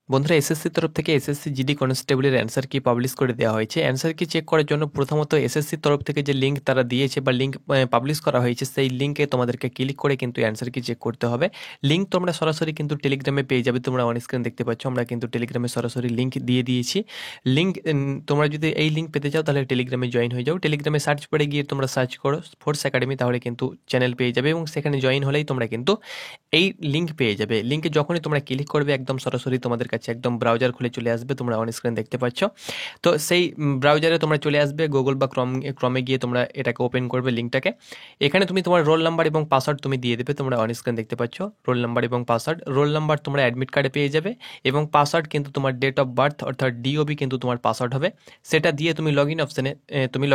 বন্ধুরা এসএসসির তরফ থেকে এসএসসি জিডি কনস্টেবলের অ্যান্সার কি পাবলিশ করে দেওয়া হয়েছে। অ্যান্সার কি চেক করার জন্য প্রথমত এসএসসির তরফ থেকে যে লিঙ্ক তারা দিয়েছে বা লিঙ্ক পাবলিশ করা হয়েছে, সেই লিঙ্কে তোমাদেরকে ক্লিক করে কিন্তু অ্যান্সার কি চেক করতে হবে। লিঙ্ক তোমরা সরাসরি কিন্তু টেলিগ্রামে পেয়ে যাবে। তোমরা অন স্ক্রিন দেখতে পাচ্ছ, আমরা কিন্তু টেলিগ্রামে সরাসরি লিঙ্ক দিয়ে দিয়েছি। লিঙ্ক তোমরা যদি এই লিঙ্ক পেতে চাও তাহলে টেলিগ্রামে জয়েন হয়ে যাও। টেলিগ্রামে সার্চ করে গিয়ে তোমরা সার্চ করো ফোর্স একাডেমি, তাহলে কিন্তু চ্যানেল পেয়ে যাবে এবং সেখানে জয়েন হলেই তোমরা কিন্তু এই লিঙ্ক পেয়ে যাবে। লিঙ্কে যখনই তোমরা ক্লিক করবে একদম সরাসরি তোমাদের কাছে একদম ব্রাউজার খুলে চলে আসবে। তোমরা অন স্ক্রিন দেখতে পাচ্ছ। তো সেই ব্রাউজারে তোমরা চলে আসবে, গুগল বা ক্রমে গিয়ে তোমরা এটাকে ওপেন করবে লিঙ্কটাকে। এখানে তুমি তোমার রোল নাম্বার এবং পাসওয়ার্ড তুমি দিয়ে দেবে। তোমরা অন স্ক্রিন দেখতে পাচ্ছ রোল নাম্বার এবং পাসওয়ার্ড। রোল নাম্বার তোমরা অ্যাডমিট কার্ডে পেয়ে যাবে এবং পাসওয়ার্ড কিন্তু তোমার ডেট অফ বার্থ অর্থাৎ ডিওবি কিন্তু তোমার পাসওয়ার্ড হবে। সেটা দিয়ে তুমি লগ ইন অপশানে তুমি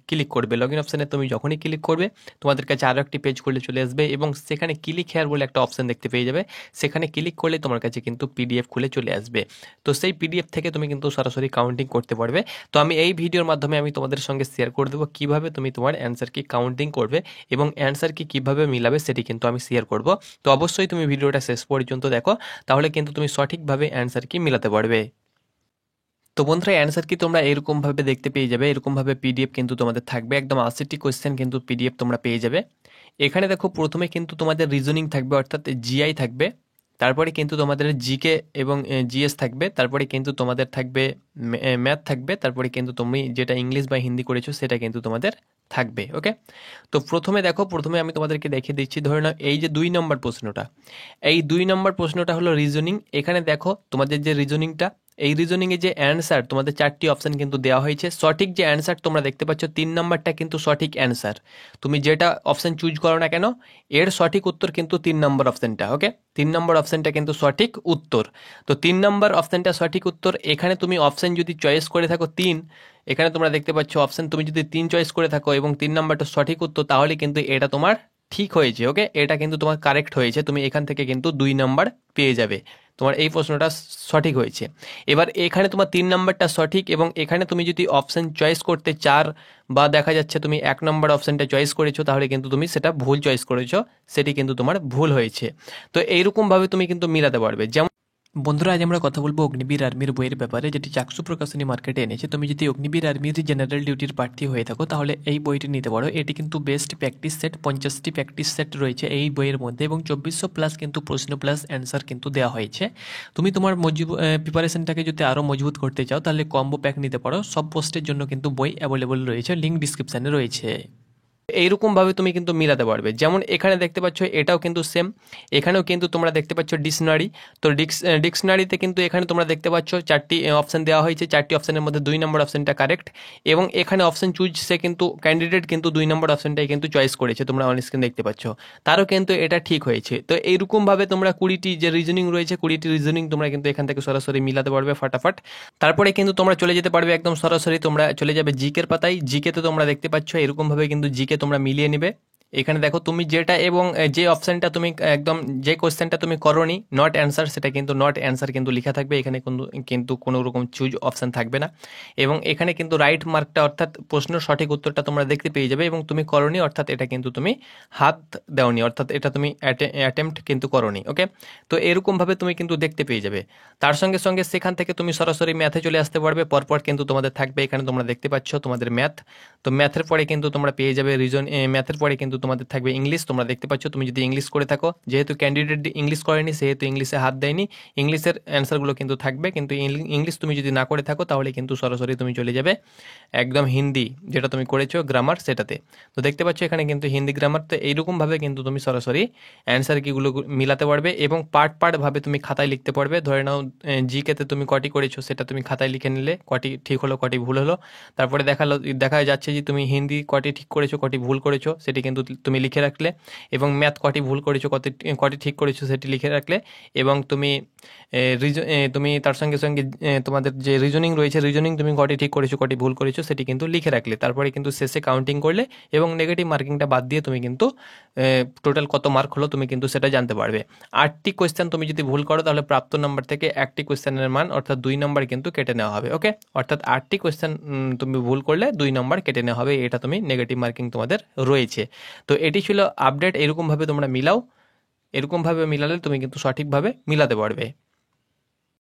ক্লিক করবে। লগ ইন অপশানে তুমি যখনই ক্লিক করবে তোমাদের কাছে আরও একটি পেজ খুলে চলে আসবে এবং সেখানে ক্লিক হেয়ার বলে একটা অপশান দেখতে পেয়ে যাবে। সেখানে ক্লিক করলে তোমার কাছে কিন্তু পিডিএফ খুলে চলে আসবে। তো সেই পিডিএফ থেকে তুমি কিন্তু সরাসরি কাউন্টিং করতে পারবে। তো আমি এই ভিডিওর মাধ্যমে আমি তোমাদের সঙ্গে শেয়ার করে দেবো কীভাবে তুমি তোমার অ্যান্সার কি কাউন্টিং করবে এবং অ্যান্সার কি কীভাবে মিলাবে সেটি কিন্তু আমি শেয়ার করব। তো অবশ্যই তুমি ভিডিওটা শেষ পর্যন্ত দেখো, তাহলে কিন্তু তুমি সঠিকভাবে অ্যান্সার কি মিলাতে পারবে। তো বন্ধুরা অ্যান্সার কি তোমরা এরকমভাবে দেখতে পেয়ে যাবে। এরকমভাবে পিডিএফ কিন্তু তোমাদের থাকবে, একদম 80টি কোয়েশ্চেন কিন্তু পিডিএফ তোমরা পেয়ে যাবে। এখানে দেখো প্রথমে কিন্তু তোমাদের রিজনিং থাকবে অর্থাৎ জিআই থাকবে, তারপরে কিন্তু তোমাদের জিকে এবং জিএস থাকবে, তারপরে কিন্তু তোমাদের থাকবে ম্যাথ থাকবে, তারপরে কিন্তু তুমি যেটা ইংলিশ বা হিন্দি করেছো সেটা কিন্তু তোমাদের থাকবে। ওকে, তো প্রথমে আমি তোমাদেরকে দেখিয়ে দিচ্ছি। ধরে নাও এই যে 2 নম্বর প্রশ্নটা, এই 2 নম্বর প্রশ্নটা হলো রিজনিং। এখানে দেখো তোমাদের যে রিজনিংটা, এই রিজনিংয়ে যে অ্যান্সার তোমাদের 4টি অপশান কিন্তু দেওয়া হয়েছে। সঠিক যে অ্যান্সার তোমরা দেখতে পাচ্ছ 3 নম্বরটা কিন্তু সঠিক অ্যান্সার। তুমি যেটা অপশান চুজ করো না কেন, এর সঠিক উত্তর কিন্তু 3 নম্বর অপশানটা। ওকে, 3 নম্বর অপশানটা কিন্তু সঠিক উত্তর। তো 3 নম্বর অপশানটা সঠিক উত্তর। এখানে তুমি অপশান যদি চয়েস করে থাকো 3, এখানে তোমরা দেখতে পাচ্ছ অপশান তুমি যদি 3 চয়েস করে থাকো এবং 3 নম্বরটা সঠিক উত্তর, তাহলে কিন্তু এটা তোমার ঠিক হয়েছে। ওকে, এটা কিন্তু তোমার কারেক্ট হয়েছে। তুমি এখান থেকে কিন্তু 2 নম্বর পেয়ে যাবে। তোমার এই প্রশ্নটা সঠিক হয়েছে। এবার এখানে তোমার 3 নম্বরটা সঠিক এবং এখানে তুমি যদি অপশান চয়েস করতে 4 বা দেখা যাচ্ছে তুমি 1 নম্বর অপশানটা চয়েস করেছো, তাহলে কিন্তু তুমি সেটা ভুল চয়েস করেছো, সেটি কিন্তু তোমার ভুল হয়েছে। তো এইরকমভাবে তুমি কিন্তু মিলাতে পারবে। যেমন বন্ধুরা আজ আমরা কথা বলবো অগ্নিবীর আর্মির বইয়ের ব্যাপারে, যেটি চাকসু প্রকাশনী মার্কেটে এনেছে। তুমি যদি অগ্নিবীর আর্মির জেনারেল ডিউটির প্রার্থী হয়ে থাকো তাহলে এই বইটি নিতে পারো। এটি কিন্তু বেস্ট প্র্যাকটিস সেট, 50টি প্র্যাকটিস সেট রয়েছে এই বইয়ের মধ্যে এবং 2400 প্লাস কিন্তু প্রশ্ন প্লাস অ্যান্সার কিন্তু দেওয়া হয়েছে। তুমি তোমার প্রিপারেশনটাকে যদি আরও মজবুত করতে চাও তাহলে কম্বো প্যাক নিতে পারো। সব পোস্টের জন্য কিন্তু বই অ্যাভেলেবল রয়েছে, লিঙ্ক ডিসক্রিপশানে রয়েছে। এইরকমভাবে তুমি কিন্তু মিলাতে পারবে। যেমন এখানে দেখতে পাচ্ছ এটাও কিন্তু সেম, এখানেও কিন্তু তোমরা দেখতে পাচ্ছ ডিকশনারি। তো ডিকশনারিতে কিন্তু এখানে তোমরা দেখতে পাচ্ছ 4টি অপশান দেওয়া হয়েছে। 4টি অপশানের মধ্যে 2 নম্বর অপশানটা কারেক্ট এবং এখানে অপশান চুজ সে কিন্তু ক্যান্ডিডেট কিন্তু 2 নম্বর অপশানটাই কিন্তু চয়েস করেছে, তোমরা অন স্ক্রিন দেখতে পাচ্ছ, তারও কিন্তু এটা ঠিক হয়েছে। তো এইরকমভাবে তোমরা 20টি যে রিজনিং রয়েছে 20টি রিজনিং তোমরা কিন্তু এখান থেকে সরাসরি মিলাতে পারবে ফাটাফাট। তারপরে কিন্তু তোমরা চলে যেতে পারবে একদম সরাসরি, তোমরা চলে যাবে জিকের পাতায়। জিকেতে তোমরা দেখতে পাচ্ছ এরকমভাবে কিন্তু জিকে তোমরা মিলিয়ে নেবে। এখানে দেখো তুমি যেটা এবং যে অপশানটা তুমি একদম যে কোশ্চেনটা তুমি করোনি নট অ্যান্সার, সেটা কিন্তু নট অ্যান্সার কিন্তু লেখা থাকবে। এখানে কিন্তু কোনো রকম চুজ অপশান থাকবে না এবং এখানে কিন্তু রাইট মার্কটা অর্থাৎ প্রশ্নের সঠিক উত্তরটা তোমরা দেখতে পেয়ে যাবে এবং তুমি করোনি অর্থাৎ এটা কিন্তু তুমি হাত দেওনি, অর্থাৎ এটা তুমি অ্যাটেম্প্ট কিন্তু করোনি। ওকে, তো এরকমভাবে তুমি কিন্তু দেখতে পেয়ে যাবে। তার সঙ্গে সঙ্গে সেখান থেকে তুমি সরাসরি ম্যাথে চলে আসতে পারবে। পরপর কিন্তু তোমাদের থাকবে, এখানে তোমরা দেখতে পাচ্ছ তোমাদের ম্যাথ। তো ম্যাথের পরে কিন্তু তোমরা পেয়ে যাবে ম্যাথের পরে কিন্তু তোমাদের থাকবে ইংলিশ। তোমরা দেখতে পাচ্ছ তুমি যদি ইংলিশ করে থাকো, যেহেতু ক্যান্ডিডেট ইংলিশ করেনি সেহেতু ইংলিশে হাত দেয়নি, ইংলিশের অ্যান্সারগুলো কিন্তু থাকবে। কিন্তু ইংলিশ তুমি যদি না করে থাকো তাহলে কিন্তু সরাসরি তুমি চলে যাবে একদম হিন্দি, যেটা তুমি করেছো গ্রামার সেটাতে। তো দেখতে পাচ্ছ এখানে কিন্তু হিন্দি গ্রামার। তো এইরকমভাবে কিন্তু তুমি সরাসরি অ্যান্সার কিগুলো মিলাতে পারবে এবং পার্টভাবে তুমি খাতায় লিখতে পারবে। ধরে নাও জিকেতে তুমি কটি করেছো সেটা তুমি খাতায় লিখে নিলে, কটি ঠিক হলো কটি ভুল হলো। তারপরে দেখা যাচ্ছে যে তুমি হিন্দি কটি ঠিক করেছো কটি ভুল করেছো সেটি কিন্তু তুমি লিখে রাখলে এবং ম্যাথ কটি ভুল করেছো কটি ঠিক করেছো সেটি লিখে রাখলে এবং তুমি তার সঙ্গে সঙ্গে তোমাদের যে রিজনিং রয়েছে রিজনিং তুমি কটি ঠিক করেছো কটি ভুল করেছো সেটি কিন্তু লিখে রাখলে। তারপরে কিন্তু শেষে কাউন্টিং করলে এবং নেগেটিভ মার্কিংটা বাদ দিয়ে তুমি কিন্তু টোটাল কত মার্ক হলো তুমি কিন্তু সেটা জানতে পারবে। 8টি কোয়েশ্চেন তুমি যদি ভুল করো তাহলে প্রাপ্ত নাম্বার থেকে 1টি কোয়েশ্চেনের মান অর্থাৎ 2 নম্বর কিন্তু কেটে নেওয়া হবে। ওকে, অর্থাৎ 8টি কোয়েশ্চেন তুমি ভুল করলে 2 নম্বর কেটে নেওয়া হবে। এটা তুমি নেগেটিভ মার্কিং তোমাদের রয়েছে। তো এটি ছিল আপডেট। এরকমভাবে তোমরা মিলাও, এরকমভাবে মিলালে তুমি কিন্তু সঠিকভাবে মিলাতে পারবে।